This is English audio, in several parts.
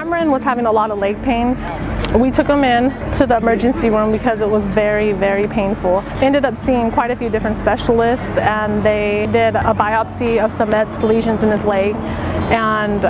Cameron was having a lot of leg pain. We took him in to the emergency room because it was very, very painful. Ended up seeing quite a few different specialists, and they did a biopsy of some lesions in his leg, and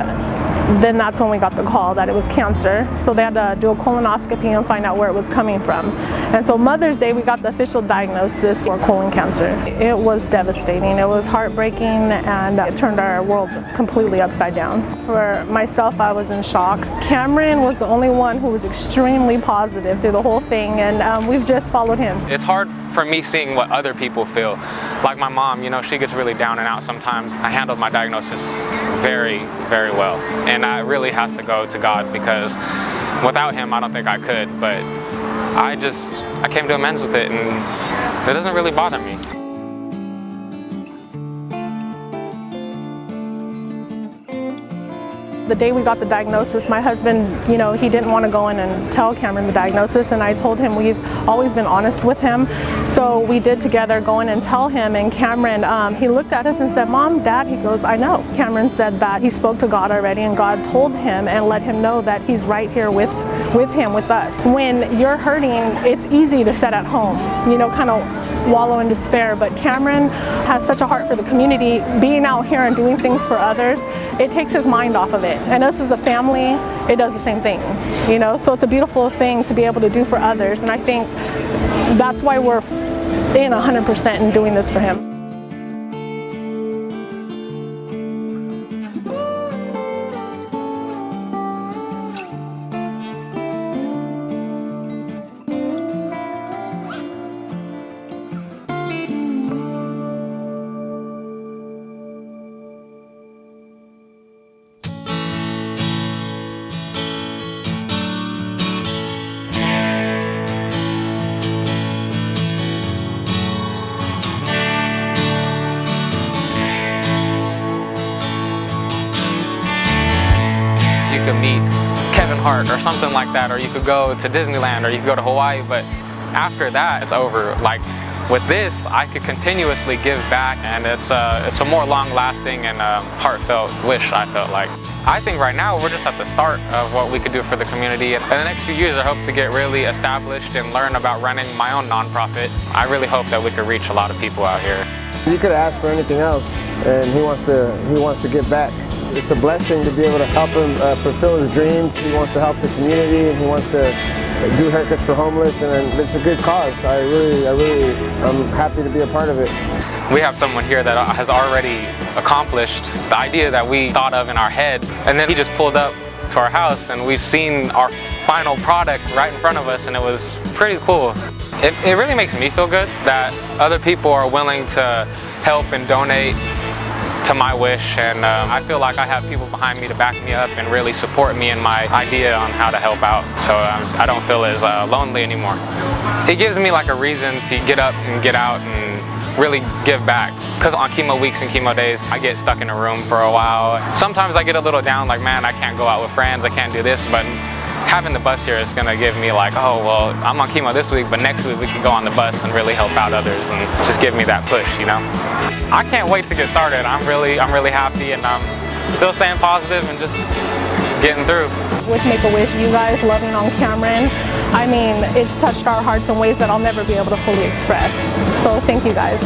then that's when we got the call that it was cancer. So they had to do a colonoscopy and find out where it was coming from. And so Mother's Day, we got the official diagnosis for colon cancer. It was devastating. It was heartbreaking, and it turned our world completely upside down. For myself, I was in shock. Cameron was the only one who was extremely positive through the whole thing, and we've just followed him. It's hard for me seeing what other people feel. Like my mom, you know, she gets really down and out sometimes. I handled my diagnosis very, very well. And it really has to go to God, because without him, I don't think I could. But I came to amends with it, and it doesn't really bother me. The day we got the diagnosis, my husband, you know, he didn't want to go in and tell Cameron the diagnosis, and I told him we've always been honest with him. So we did together go in and tell him, and Cameron, he looked at us and said, "Mom, Dad," he goes, "I know." Cameron said that he spoke to God already, and God told him and let him know that he's right here with him, with us. When you're hurting, it's easy to sit at home, you know, kind of wallow in despair, but Cameron has such a heart for the community. Being out here and doing things for others, it takes his mind off of it. And us as a family, it does the same thing, you know? So it's a beautiful thing to be able to do for others, and I think that's why we're in 100% in doing this for him. You could meet Kevin Hart or something like that, or you could go to Disneyland, or you could go to Hawaii, but after that, it's over. Like with this, I could continuously give back, and it's a more long-lasting and heartfelt wish, I felt like. I think right now we're just at the start of what we could do for the community. In the next few years, I hope to get really established and learn about running my own nonprofit. I really hope that we could reach a lot of people out here. You could ask for anything else, and he wants to give back. It's a blessing to be able to help him fulfill his dreams. He wants to help the community, and he wants to do haircuts for homeless, and it's a good cause. I'm happy to be a part of it. We have someone here that has already accomplished the idea that we thought of in our head, and then he just pulled up to our house, and we've seen our final product right in front of us, and it was pretty cool. It really makes me feel good that other people are willing to help and donate to my wish, and I feel like I have people behind me to back me up and really support me in my idea on how to help out, so I don't feel as lonely anymore. It gives me like a reason to get up and get out and really give back, because on chemo weeks and chemo days, I get stuck in a room for a while. Sometimes I get a little down, like, man, I can't go out with friends, I can't do this, but having the bus here is going to give me like, oh, well, I'm on chemo this week, but next week we can go on the bus and really help out others and just give me that push, you know? I can't wait to get started. I'm really happy, and I'm still staying positive and just getting through. With Make-A-Wish, you guys loving on Cameron, I mean, it's touched our hearts in ways that I'll never be able to fully express. So thank you guys.